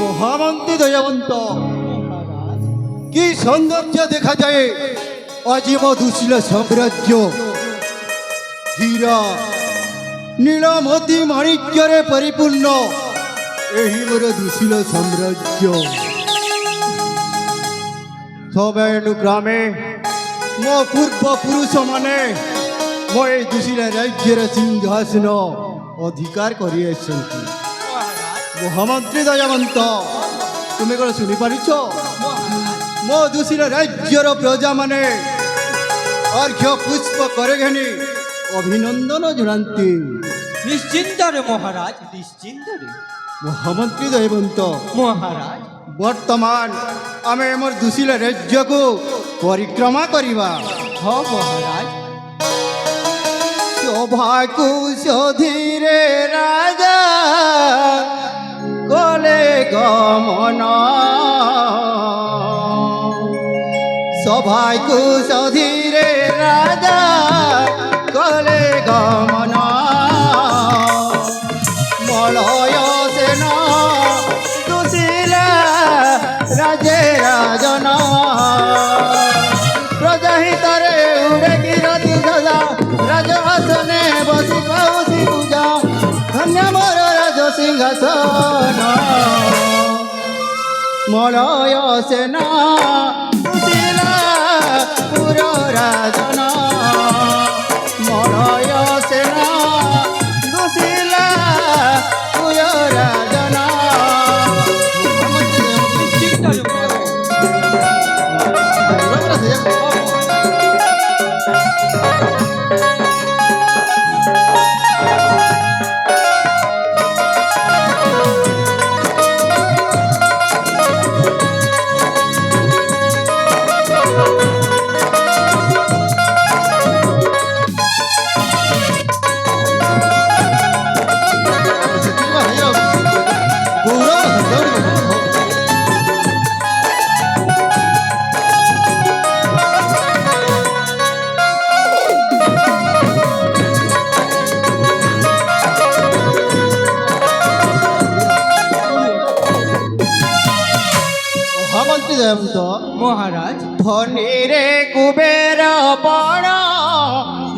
মহামন্ত্রী দয়াবন্ত কি সৌন্দর্য দেখা যায় অজীব দুশীল সাম্রাজ্য হীরা নীলমতি মাণিক্যরে পরিপূর্ণ ଏହି ମୋର ଦୁଶୀଳ ସାମ୍ରାଜ୍ୟ ସମୟାନୁକ୍ରମେ ମୋ ପୂର୍ବପୁରୁଷମାନେ ମୋ ଏହି ଦୁଶୀଳ ରାଜ୍ୟର ସିଂହାସନ ଅଧିକାର କରି ଆସିଛନ୍ତି। ମହାମନ୍ତ୍ରୀ ଦୟାବନ୍ତ ତୁମେ କ'ଣ ଶୁଣିପାରୁଛ? ମୋ ଦୁଶୀଳ ରାଜ୍ୟର ପ୍ରଜାମାନେ ଅର୍ଘ୍ୟ ପୁଷ୍ପ କରେ ଘେନି ଅଭିନନ୍ଦନ ଜଣାନ୍ତି। নিশ্চিন্তরে মহারাজ, নিশ্চিন্তরে মহামন্ত্রী দয়বন্ত মহারাজ। বর্তমান আমি আমার দুশীল রাজ্যকু পরিক্রমা করিবা। হ মহারাজ। শোভাকু সধীরে রাজা কলে গমন সভাকু সধীরে রাজা কলে গমন মলয় সেন দুশীলা রাজে রাজন প্রজাহিতরে উড়ে কিরতি সদা রাজহাসনে বসি পাউসি পূজা ধন্য মোর রাজ সিংহাসন মলয় সেন দুশীলা পুর রাজন মলয় সেন দুশীলা পুর রাজন নিশ্চিন্তরে মহারাজ। মহামন্ত্রী দয়াবন্ত মহারাজ। ধনী রে কুবের বণ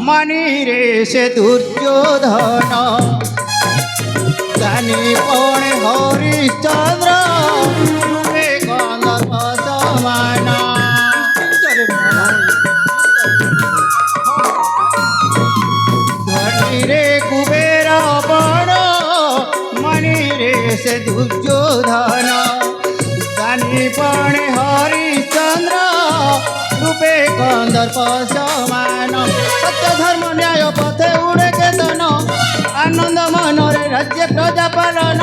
মানি রে সে দুর্যোধন জানি পণে হরিশ্চন্দ্র রূপে গন্ধর্ব সমান ধনী রে কুবের বণ মানি রে সে দুর্যোধন জানি পণে হরিশ্চন্দ্র রূপে গন্ধর্ব সমান সত্য ধর্ম ন্যায় পথে উড়ে কেতন আনন্দ মনরে রাজ্যে প্রজা পালন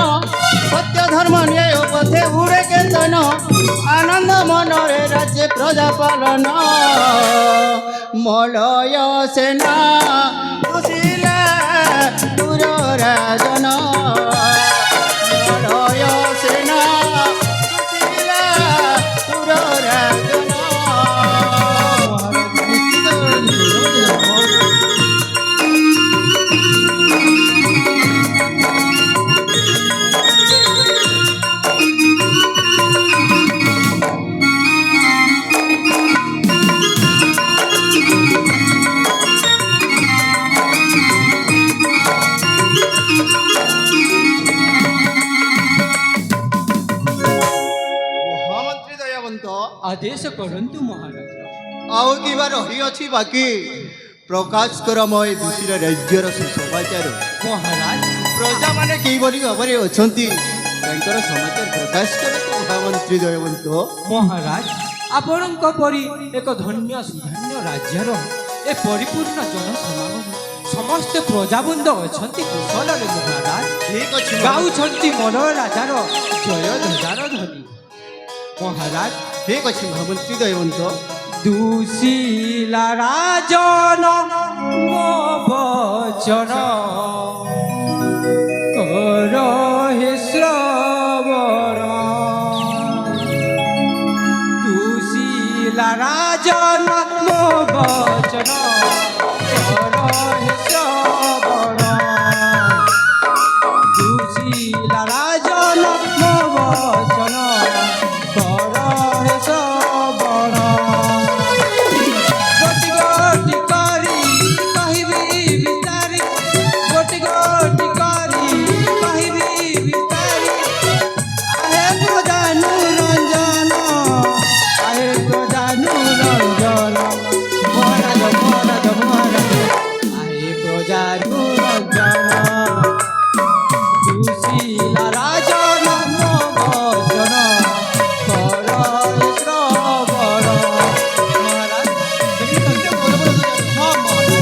সত্য ধর্ম ন্যায় পথে উড়ে কেতন আনন্দ মনরে রাজ্যে প্রজা পালন মলয় সেনা দুশীলা পুর রাজন মলয় সেনা দুশীলা পুর রাজন আদেশ করন্তু মহারাজ। ଆଉ କିବା ରହିଅଛି ବାକି ପ୍ରକାଶ କର ମୋ ଏ ଦୁଶୀଳ ରାଜ୍ୟର ସୁସମାଚାର। ମହାରାଜ। ପ୍ରଜାମାନେ କିଭଳି ଭାବରେ ଅଛନ୍ତି ତାଙ୍କର ସମାଚାର ପ୍ରକାଶ କର ମହାମନ୍ତ୍ରୀ ଦୟବନ୍ତ। ମହାରାଜ, ଆପଣଙ୍କ ପରି ଏକ ଧନ୍ୟ ସୁଧନ୍ୟ ରାଜ୍ୟର ଏ ପରିପୂର୍ଣ୍ଣ ଜନସମାଗମ ସମସ୍ତେ ପ୍ରଜାବୃନ୍ଦ ଅଛନ୍ତି କୁଶଳରେ ମହାରାଜ। ଠିକ ଅଛି ଗାଉଛନ୍ତି ମନ ରାଜାର ଜୟ ଧ୍ୱଜାର ଧ୍ୱନି। ମହାରାଜ ଠିକ ଅଛି ମହାମନ୍ତ୍ରୀ ଦୟବନ୍ତ। ଦୁଶିଲା ରାଜନ ମୋ ବଚନ କର ହେ ଶ୍ରବଣ। ଦୁଶିଲା ରାଜନ ମୋ ବଚନ କର ହେ ଶ୍ରବଣ। ଦୁଶିଲା ରାଜନ ମୋ ବଚନ କର ହେ ଶ୍ରବଣ। ଗୋଟି ଗୋଟି କରି କହିବି ବିସ୍ତାରି, ଗୋଟି ଗୋଟି କରି କହିବି ବିସ୍ତାରି। ଆହେ ପ୍ରଜାନୁ ରଞ୍ଜନ, ଆହେ ପ୍ରଜାନୁ ରଞ୍ଜନ। ମହାରାଜ ମହାରାଜ ମହାରାଜ ଆହେ ପ୍ରଜାନୁ ରଞ୍ଜନ। ଦୁଶିଲା ରାଜନ ମୋ ବଚନ କର ହେ ଶ୍ରବଣ। ମହାରାଜ ହଁ ମହାରାଜ।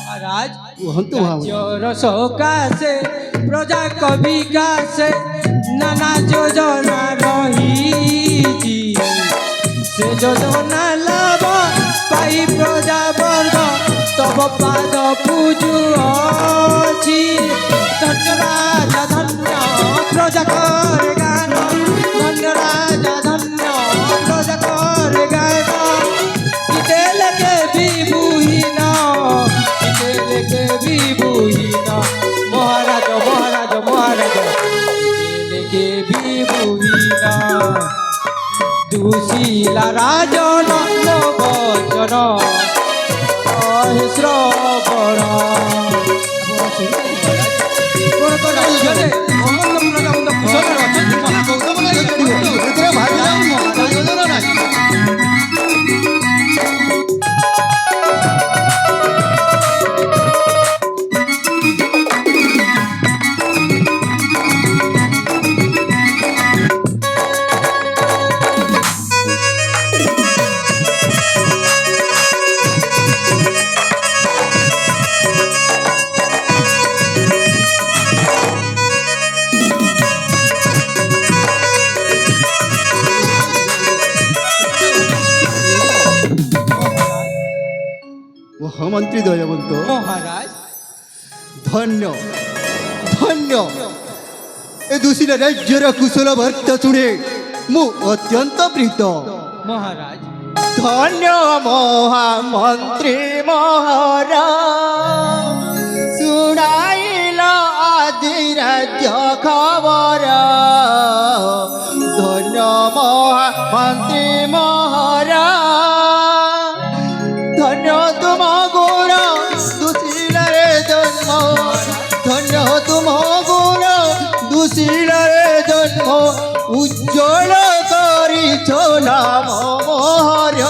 মহারাজ କୁହନ୍ତୁ ମହାମନ୍ତ୍ରୀ। ରାଜ୍ୟର ସକାଶେ ପ୍ରଜାଙ୍କ ବିକାଶେ ନାନା ଯୋଜନା ରହିଛି। ସେ ଯୋଜନା ଲାଭ ପାଇ ପ୍ରଜାବର୍ଗ ତବ ପାଦ ପୂଜୁଅଛି। ଧନ୍ୟ ରାଜା ଧନ୍ୟ ପ୍ରଜା କରେ ଗାନ, ଧନ୍ୟ ରାଜା ଧନ୍ୟ ପ୍ରଜା କରେ ଗାନ। ইতেলেকে বিবুহীন, ইতেলেকে বিবুহীন। মহারাজ মহারাজ মহারাজ ইতেলেকে বিবুহীন। দুশিলা রাজন ମୋ বচন হে শ্রবণ। ରାଜ୍ୟରେ ସମସ୍ତ ପ୍ରଜାବୃନ୍ଦ କୁଶଳରେ ଅଛନ୍ତି ମହାରାଜ। ଏଥିରେ ଭାବିଲା ମହାରାଜ ନାହିଁ। ମହାମନ୍ତ୍ରୀ ଦୟବନ୍ତ। মহারাজ ଧନ୍ୟ ଧନ୍ୟ ଏ ଦୁଶିଲା ରାଜ୍ୟର କୁଶଳ ବାର୍ତ୍ତା ଶୁଣେ ମୁଁ ଅତ୍ୟନ୍ତ ପ୍ରୀତ। মহারাজ ଧନ୍ୟ ମହାମନ୍ତ୍ରୀ ମହାରାଜ ଶୁଣାଇଲ ଆଜି ରାଜ୍ୟ ଖବର। ଧନ୍ୟ ମହାମନ୍ତ୍ରୀ ମହାରାଜ ଧନ୍ୟ ତୁମ ଗୁଣ ଦୁଶିଲାରେ ଜନ୍ମ। ଧନ୍ୟ ତୁମ ଗୁଣ ଦୁଶିଲାରେ ଜନ୍ମ। ଉଜ୍ଜ୍ୱଳ କରିଛ ନାମ ମୋହର।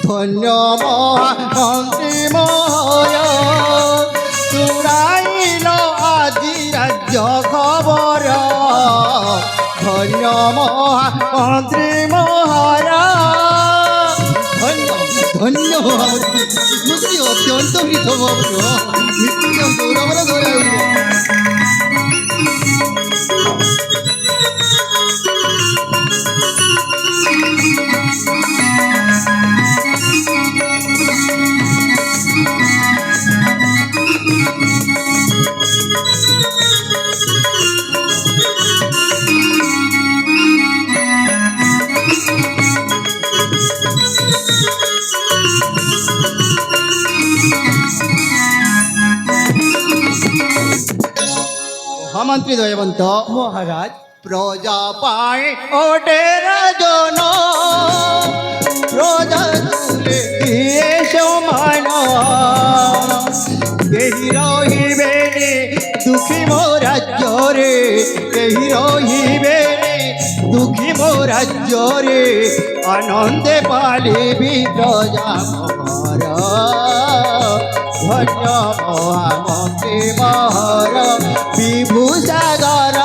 ଧନ୍ୟ ମହାମନ୍ତ୍ରୀ ମହାରାଜ ଶୁଣାଇଲ ଆଜି ରାଜ୍ୟ ଖବର। ଧନ୍ୟ ମହାମନ୍ତ୍ରୀ ମହାରାଜ ଧନ୍ୟ ଧନ୍ୟ ମହାମନ୍ତ୍ରୀ। ମୁଁ ସେଠି ଅତ୍ୟନ୍ତ ପ୍ରୀତ ମହାପ୍ରଭୁ। ନିଶ୍ଚିତ ଗୌରବର ଗୌରବ। মহামন্ত্রী দয়াবন্ত মহারাজ প্রজা পায় ওটে রাজন প্রজা তুলে দিয়ে সমান কেহি রহিবে দুঃখী মো রাজ্যরে কেহি রহিবে দুঃখী মো রাজ্যরে আনন্দে পালিবি প্রজা মহর ধন্য মহামন্ত্রী মহর বিভূষাগর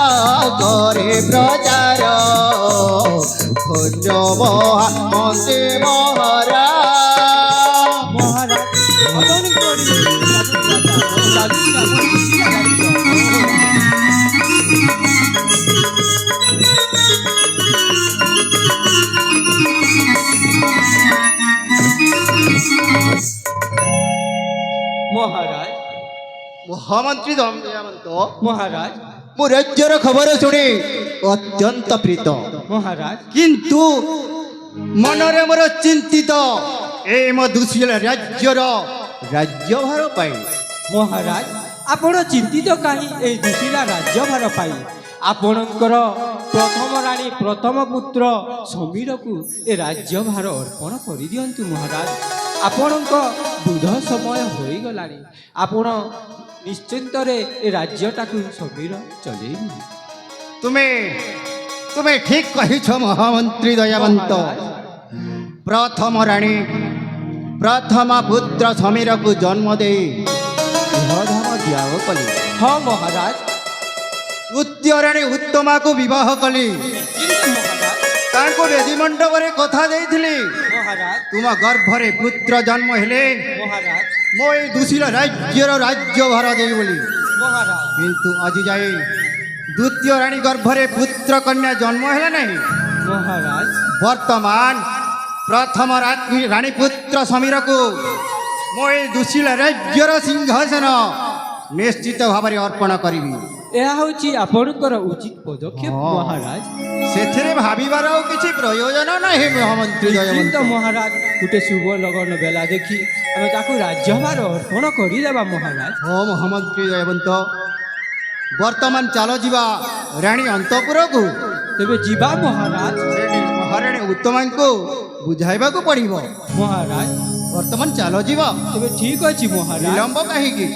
করে প্রচার ধন্য মহামন্ত্রী মহর মহারাজ ভজন করি মহারাজ মহামন্ত্রী দয়াবন্ত মহারাজ ମୋ ରାଜ୍ୟର ଖବର ଶୁଣି ଅତ୍ୟନ୍ତ ପ୍ରୀତ মহারাজ କିନ୍ତୁ ମନରେ ମୋର ଚିନ୍ତିତ ଏ ମୋ ଦୁଶୀଳ ରାଜ୍ୟର ରାଜ୍ୟଭାର ପାଇଁ ମହାରାଜ ଆପଣ ଚିନ୍ତିତ କାହିଁ এই ଦୁଶୀଳା ରାଜ୍ୟଭାର ପାଇଁ ଆପଣଙ୍କର ପ୍ରଥମ ରାଣୀ ପ୍ରଥମ ପୁତ୍ର ସମୀରକୁ ଏ ରାଜ୍ୟଭାର ଅର୍ପଣ କରିଦିଅନ୍ତୁ ମହାରାଜ ଆପଣଙ୍କ ବୃଦ୍ଧ ସମୟ ହୋଇଗଲାଣି ଆପଣ ନିଶ୍ଚିନ୍ତରେ ଏ ରାଜ୍ୟଟାକୁ ସମୀର ଚଲେଇବେ ତୁମେ ଠିକ କହିଛ ମହାମନ୍ତ୍ରୀ ଦୟାବନ୍ତ ପ୍ରଥମ ରାଣୀ ପ୍ରଥମ ପୁତ୍ର ସମୀରକୁ ଜନ୍ମ ଦେଇ ଗୃହଧାମ ତ୍ୟାଗ କଲି ହଁ ମହାରାଜ ଦ୍ୱିତୀୟ ରାଣୀ ଉତ୍ତମାକୁ ବିବାହ କଲି କିନ୍ତୁ ମହାରାଜ ତାଙ୍କୁ ବେଦୀ ମଣ୍ଡପରେ କଥା ଦେଇଥିଲି ମହାରାଜ ତୁମ ଗର୍ଭରେ ପୁତ୍ର ଜନ୍ମ ହେଲେ ମହାରାଜ ମୁଁ ଏଇ ଦୁଶୀଳ ରାଜ୍ୟର ରାଜ୍ୟଭାର ଦେବି ବୋଲି ମହାରାଜ କିନ୍ତୁ ଆଜି ଯାଏ ଦ୍ୱିତୀୟ ରାଣୀ ଗର୍ଭରେ ପୁତ୍ର କନ୍ୟା ଜନ୍ମ ହେଲା ନାହିଁ ମହାରାଜ ବର୍ତ୍ତମାନ ପ୍ରଥମ ରାଣୀ ପୁତ୍ର ସମୀରକୁ ମୁଁ ଏଇ ଦୁଶୀଳ ରାଜ୍ୟର ସିଂହାସନ ନିଶ୍ଚିତ ଭାବରେ ଅର୍ପଣ କରିବି ଏହା ହେଉଛି ଆପଣଙ୍କର ଉଚିତ ପଦକ୍ଷେପ ହଁ। ମହାରାଜ ସେଥିରେ ଭାବିବାର ଆଉ କିଛି ପ୍ରୟୋଜନ ନାହିଁ ମହାମନ୍ତ୍ରୀ ନିଶ୍ଚିନ୍ତ ଦୟାବନ୍ତ ମହାରାଜ ଗୋଟେ ଶୁଭ ଲଗ୍ନ ବେଲା ଦେଖି ଆମେ ତାକୁ ରାଜ୍ୟଭାର ଅର୍ପଣ କରିଦେବା ମହାରାଜ ହଁ ମହାମନ୍ତ୍ରୀ ଦୟାବନ୍ତ ବର୍ତ୍ତମାନ ଚାଲ ଯିବା ରାଣୀ ଅନ୍ତପୁରକୁ ତେବେ ଯିବା ମହାରାଜ ସେଠି ମହାରାଣୀ ଉତ୍ତମାଙ୍କୁ ବୁଝାଇବାକୁ ପଡ଼ିବ ମହାରାଜ ବର୍ତ୍ତମାନ ଚାଲ ଯିବା ତେବେ ଠିକ ଅଛି ମହାରାଜ ବିଳମ୍ବ କାହିଁକି